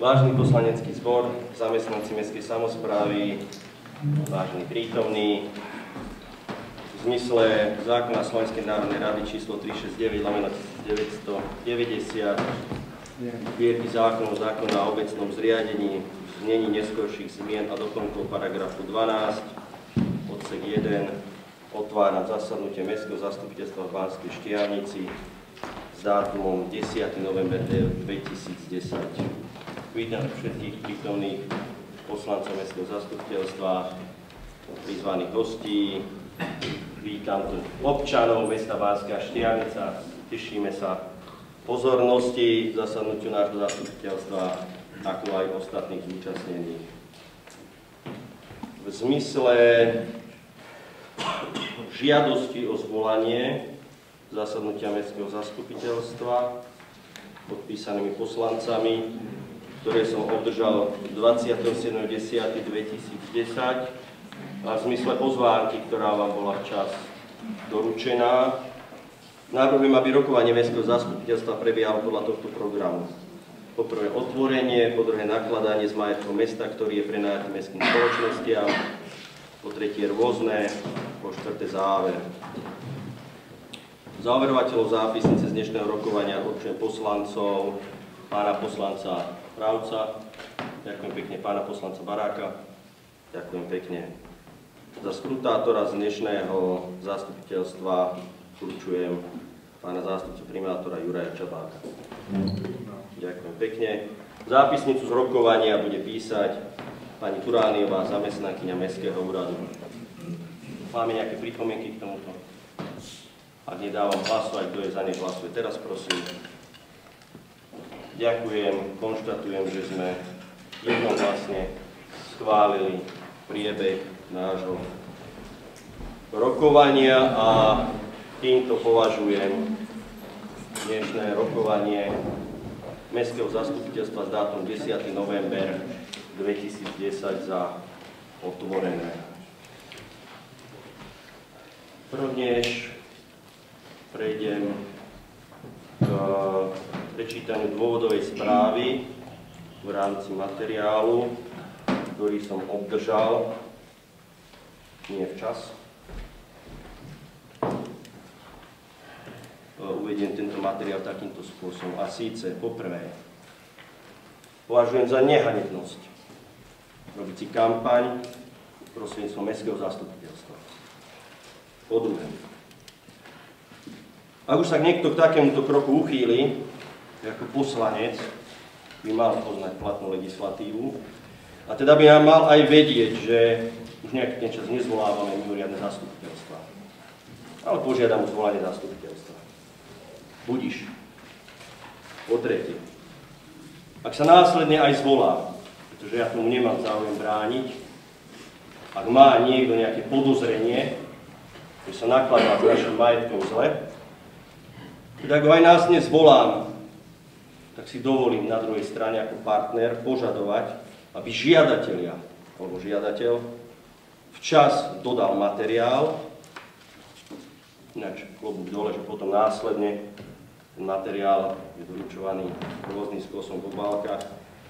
Vážený poslanecký zbor, zamestnanci mestskej samosprávy, vážení prítomní, v zmysle zákona Slovenskej národnej rady číslo 369/1990 zbierky zákona o obecnom zriadení, znení neskorších zmien a doplnkov paragrafu 12, odsek 1, otváram zasadnutie Mestského zastupiteľstva v Banskej Štiavnici s dátumom 10. november 2010. Vítam všetkých prítomných poslancov Mestského zastupiteľstva, prizvaných hostí, vítam tu občanov mesta Banská Štiavnica, tešíme sa pozornosti zasadnutiu nášho zastupiteľstva, ako aj ostatných zúčastnených. V zmysle žiadosti o zvolanie zasadnutia Mestského zastupiteľstva podpísanými poslancami, ktoré som obdržal 27.10.2010 a v zmysle pozvánky, ktorá vám bola včas doručená, navrhujem, aby rokovanie Mestského zastupiteľstva prebiehalo podľa tohto programu. Po prvé otvorenie, po druhé nakladanie s majetkom mesta, ktorý je prenajatý mestským spoločnostiam, po tretie rôzne, po štvrté záver. Záverovateľov zápisnice z dnešného rokovania určujem poslancov, pána poslanca Právca, ďakujem pekne, pána poslanca Baráka, ďakujem pekne. Za skrutátora z dnešného zastupiteľstva určujem pána zástupcu primátora Juraja Čabáka. Ďakujem pekne. Zápisnicu z rokovania bude písať pani Turániová, zamestnankyňa Mestského úradu. Máme nejaké pripomienky k tomuto? Ak nedávam hlasovať, kto je za ne hlasuje teraz, prosím. Ďakujem, konštatujem, že sme jednohlasne schválili priebeh nášho rokovania a týmto považujem dnešné rokovanie Mestského zastupiteľstva s dátum 10. november 2010 za otvorené. Prvnež prejdem k prečítaniu dôvodovej správy v rámci materiálu, ktorý som obdržal nie včas. Uvediem tento materiál takýmto spôsobom. A síce, poprvé, považujem za nehanebnosť robiť si kampaň prostredníctvom Mestského zastupiteľstva. Po druhé, ak už sa niekto k takémuto kroku uchýli, ako poslanec by mal poznať platnú legislatívu, a teda by nám mal aj vedieť, že už nejaký ten čas nezvolávame mimoriadne zastupiteľstva, ale požiadam o zvolanie zastupiteľstva. Budiš. Po tretie, ak sa následne aj zvolá, pretože ja tomu nemám záujem brániť, ak má niekto nejaké podozrenie, že sa nakladá s našim majetkom zle, teda ak ho aj nás nezvolám, tak si dovolím na druhej strane ako partner požadovať, aby žiadatelia, alebo žiadateľ, včas dodal materiál, ináč klobúk dole, že potom následne ten materiál je doručovaný rôznym spôsobom v obálkach,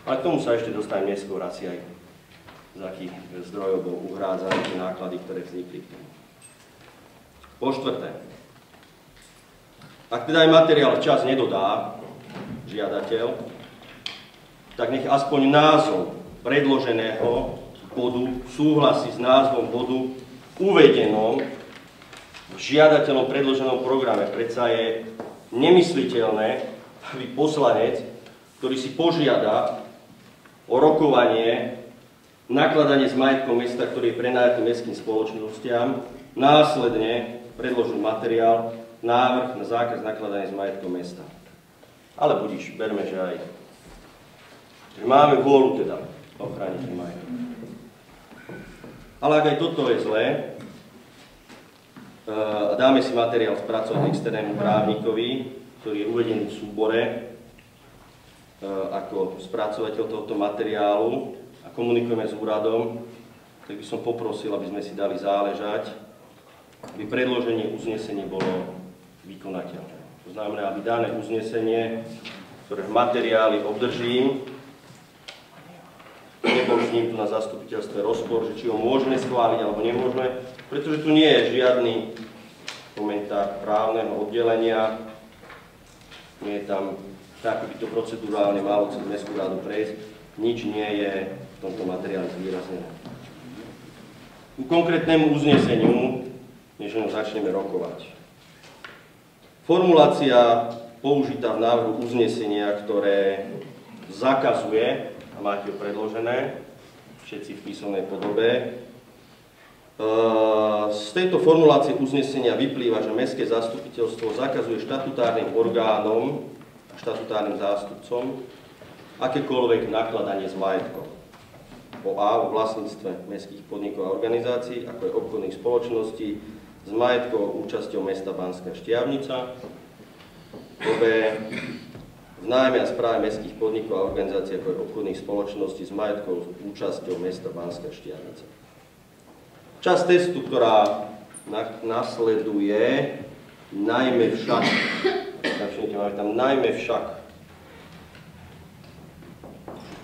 ale k tomu sa ešte dostanem neskôr asi aj z akých zdrojov bol uhrádzané tie náklady, ktoré vznikli k tomu. Po štvrté, ak teda aj materiál včas nedodá žiadateľ, tak nech aspoň názov predloženého bodu súhlasí s názvom bodu uvedenom v žiadateľom predloženom programe. Predsa je nemysliteľné, aby poslanec, ktorý si požiada o rokovanie, nakladanie s majetkom mesta, ktorý je prenajatý mestským spoločnostiam, následne predložil materiál, návrh na zákaz nakladania s majetkom mesta. Ale budíš, berme, že aj že máme vôľu teda ochrániť ten majetok. Ale ak aj toto je zlé, dáme si materiál spracovať externému právnikovi, ktorý je uvedený v súbore ako spracovateľ tohto materiálu a komunikujeme s úradom, tak by som poprosil, aby sme si dali záležať, aby predloženie uznesenie bolo vykonateľné. To znamená, aby dané uznesenie ktoré materiály obdržím. Nebol s ním tu na zastupiteľstve rozpor, že či ho môžeme schváliť alebo nemôžeme, pretože tu nie je žiadny komentár právneho oddelenia, nie je tam, tak by to procedurálne malo cez Mestskú radu prejsť, nič nie je v tomto materiáli zvýraznené. Ku konkrétnemu uzneseniu, než ho začneme rokovať. Formulácia použitá v návrhu uznesenia, ktoré zakazuje, a máte ho predložené, všetci v písomnej podobe. Z tejto formulácie uznesenia vyplýva, že Mestské zastupiteľstvo zakazuje štatutárnym orgánom a štatutárnym zástupcom akékoľvek nakladanie s majetkom. O vlastníctve mestských podnikov a organizácií, ako je obchodných spoločností s majetkovou účasťou mesta Banská Štiavnica. B. V nájme a správe mestských podnikov a organizácií, ako je obchodných spoločností s majetkovou účasťou mesta Banská Štiavnica. Časť testu, ktorá nasleduje, najmä však, máme tam najmä však,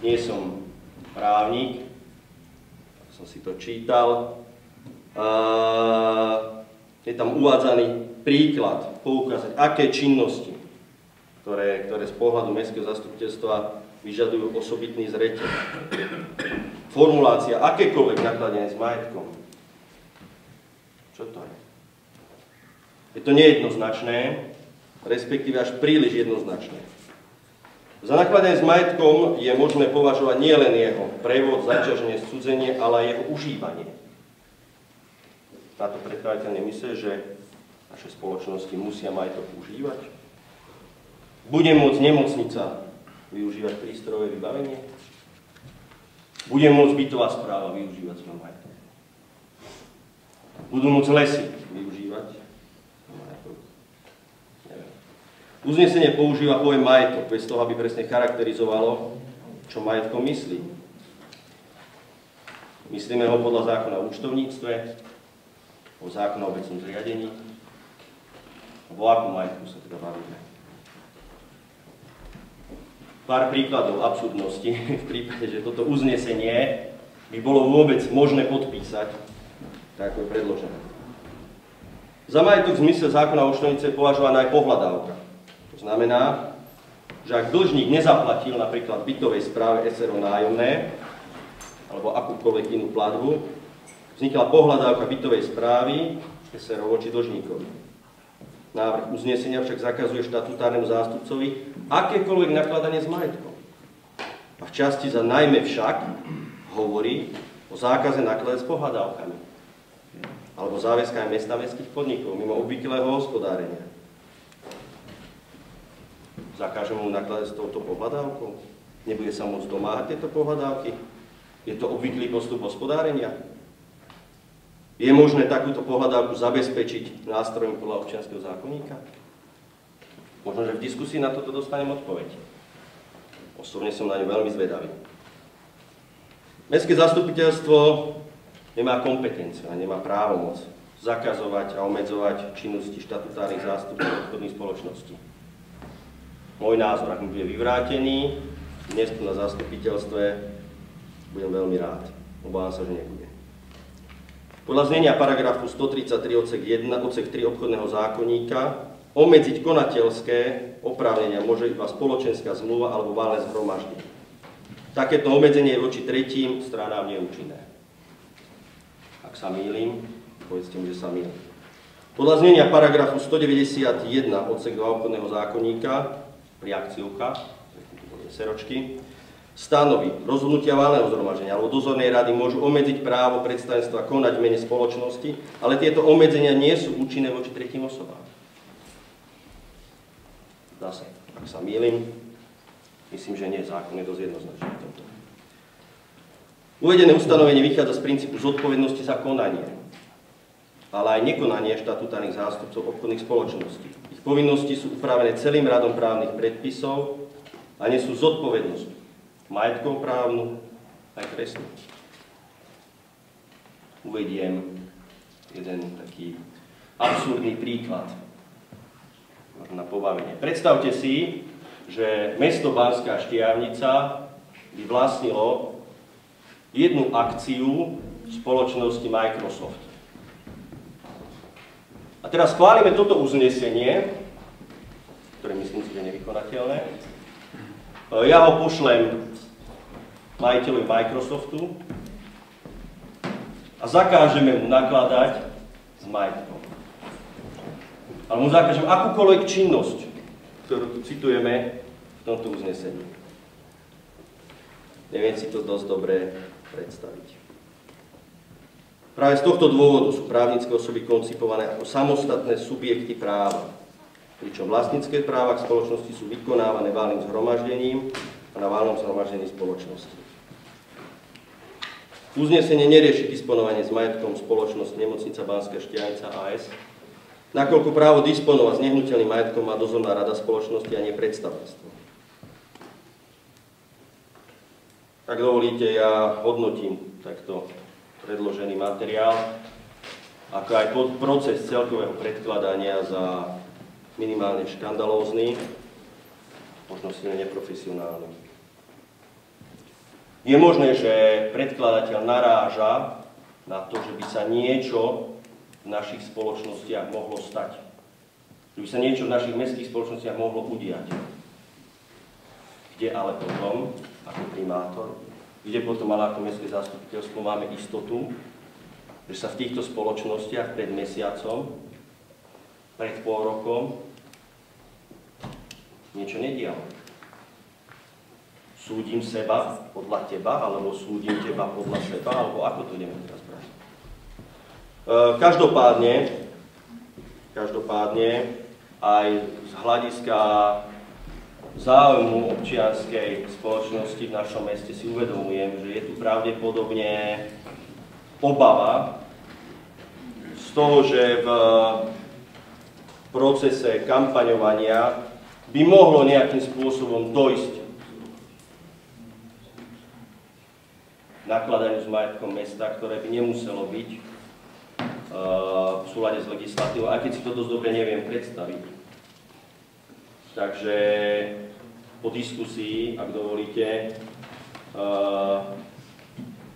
nie som právnik, som si to čítal, je tam uvádzaný príklad, poukázať, aké činnosti, ktoré z pohľadu Mestského zastupiteľstva vyžadujú osobitný zreteľ. Formulácia, akékoľvek nakladanie s majetkom. Čo to je? Je to nejednoznačné, respektíve až príliš jednoznačné. Za nakladanie s majetkom je možné považovať nielen jeho prevod, zaťaženie, scudzenie, ale aj jeho užívanie. Táto predkladateľ nemyslí, že naše spoločnosti musia majetok užívať? Bude môcť nemocnica využívať prístrojové vybavenie? Bude môcť bytová správa využívať svoj majetok? Budú môcť lesy využívať svoj majetok? Neviem. Uznesenie používa pojem majetok, bez toho, aby presne charakterizovalo, čo majetkom myslí. Myslíme ho podľa zákona o účtovníctve, o zákona o obecnom zriadení, o akom majetku sa teda bavíme. Pár príkladov absurdnosti v prípade, že toto uznesenie by bolo vôbec možné podpísať, tak ako je predložené. Za majetok v zmysle zákona o účtovníctve je považovaná aj pohľadávka. To znamená, že ak dlžník nezaplatil napríklad v bytovej správe SRO nájomné alebo akúkoľvek inú platbu, vznikla pohľadávka bytovej správy SRO voči dlžníkovi. Návrh uznesenia však zakazuje štatutárnemu zástupcovi akékoľvek nakladanie s majetkom. A v časti za najmä však hovorí o zákaze nakladať s pohľadávkami alebo záväzkami mesta mestských podnikov mimo obvyklého hospodárenia. Zakážeme mu nakladať s touto pohľadávkou? Nebude sa môcť domáhať tieto pohľadávky? Je to obvyklý postup hospodárenia? Je možné takúto pohľadávku zabezpečiť nástrojom podľa občianskeho zákonníka? Možno, že v diskusii na toto dostanem odpoveď. Osobne som na ňu veľmi zvedavý. Mestské zastupiteľstvo nemá kompetenciu a nemá právomoc zakazovať a obmedzovať činnosti štatutárnych zástupcov obchodných spoločností. Môj názor, ak mi bude vyvrátený, dnes tu na zastupiteľstve budem veľmi rád. Obávam sa, že nebude. Podľa znenia paragrafu 133 odsek 1, odsek 3 obchodného zákonníka obmedziť konateľské oprávnenia môže iba spoločenská zmluva alebo valné zhromaždenie. Takéto obmedzenie je voči tretím stranám neúčinné. Ak sa mýlim, povedzte mi, že sa mýlim. Podľa znenia paragrafu 191 odsek 2 obchodného zákonníka, priakciovka, seročky, stanoví, rozhodnutia valného zhromaždenia alebo dozornej rady môžu obmedziť právo predstavenstva konať v mene spoločnosti, ale tieto obmedzenia nie sú účinné voči tretím osobám. Zase, ak sa mýlim, myslím, že nie, zákon je dosť jednoznačný v tomto. Uvedené ustanovenie vychádza z princípu zodpovednosti za konanie, ale aj nekonanie štatutárnych zástupcov obchodných spoločností. Ich povinnosti sú upravené celým radom právnych predpisov a nesú zodpovednosť majetkoprávnu aj trestnú. Uvediem jeden taký absurdný príklad na pobavenie. Predstavte si, že mesto Banská Štiavnica by vlastnilo jednu akciu spoločnosti Microsoft. A teraz schválime toto uznesenie, ktoré myslím si, že je nevykonateľné. Ja ho pošlem majiteľovi Microsoftu a zakážeme mu nakladať s majetkom. Ale mu zakážeme akúkoľvek činnosť, ktorú tu citujeme v tomto uznesení. Neviem si to dosť dobre predstaviť. Práve z tohto dôvodu sú právnické osoby koncipované ako samostatné subjekty práva, pričom vlastnícke práva k spoločnosti sú vykonávané valným zhromaždením a na valnom zhromaždení spoločnosti. Uznesenie nerieši disponovanie s majetkom spoločnosť Nemocnica Banská Štiavnica a.s., nakoľko právo disponovať s nehnuteľným majetkom má dozorná rada spoločnosti a nie predstavenstvo. Ak dovolíte, ja hodnotím takto predložený materiál, ako aj proces celkového predkladania za minimálne škandalózny, možno silne neprofesionálny. Je možné, že predkladateľ naráža na to, že by sa niečo v našich spoločnostiach mohlo stať. Že by sa niečo v našich mestských spoločnostiach mohlo udiať. Kde ale potom, ako primátor, kde potom ale ako mestské zastupiteľstvo máme istotu, že sa v týchto spoločnostiach pred mesiacom, pred pol rokom niečo nedialo. Súdim seba podľa teba, alebo súdim teba podľa seba, alebo ako to ideme teraz brať. Každopádne aj z hľadiska záujmu občianskej spoločnosti v našom meste si uvedomujem, že je tu pravdepodobne obava z toho, že v procese kampaňovania by mohlo nejakým spôsobom dojsť nakladaniu s majetkom mesta, ktoré by nemuselo byť v súlade s legislatívou, aj keď si to dosť dobre neviem predstaviť. Takže po diskusii, ak dovolíte,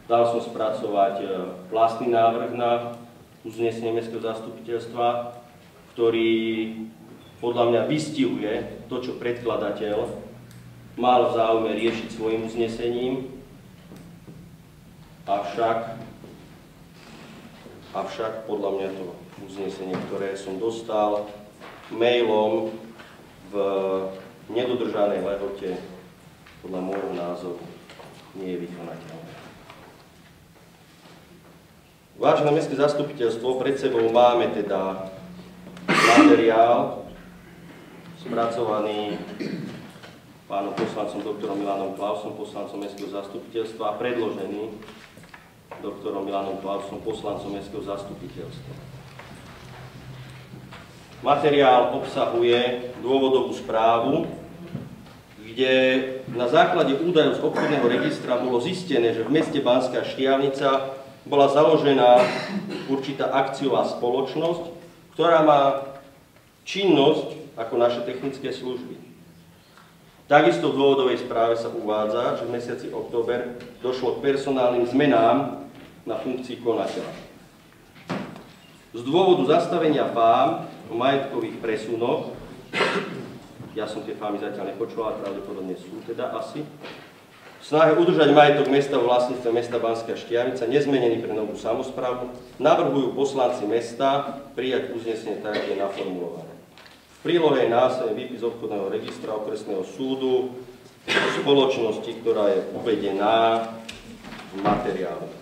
dal som spracovať vlastný návrh na uznesenie mestského zastupiteľstva, ktorý podľa mňa vystihuje to, čo predkladateľ mal v záujme riešiť svojim uznesením, avšak podľa mňa to uznesenie, ktoré som dostal mailom v nedodržanej lehote, podľa môjho názoru nie je vykonateľné. Vážené mestské zastupiteľstvo, pred sebou máme teda materiál spracovaný pánom poslancom doktorom Milanom Klausom, poslancom mestského zastupiteľstva a predložený doktorom Milanom Klausom, poslancom mestského zastupiteľstva. Materiál obsahuje dôvodovú správu, kde na základe údajov z obchodného registra bolo zistené, že v meste Banská Štiavnica bola založená určitá akciová spoločnosť, ktorá má činnosť ako naše technické služby. Takisto v dôvodovej správe sa uvádza, že v mesiaci október došlo k personálnym zmenám na funkcii konateľa. Z dôvodu zastavenia fám o majetkových presunoch, ja som tie fámy zatiaľ nepočul, ale pravdepodobne sú teda asi, v snahe udržať majetok mesta vo vlastníctve mesta Banská Štiavnica, nezmenený pre novú samosprávu, navrhujú poslanci mesta prijať uznesenie tak, ako je naformulované. V prílohe je následne výpis obchodného registra okresného súdu o spoločnosti, ktorá je uvedená v materiáli.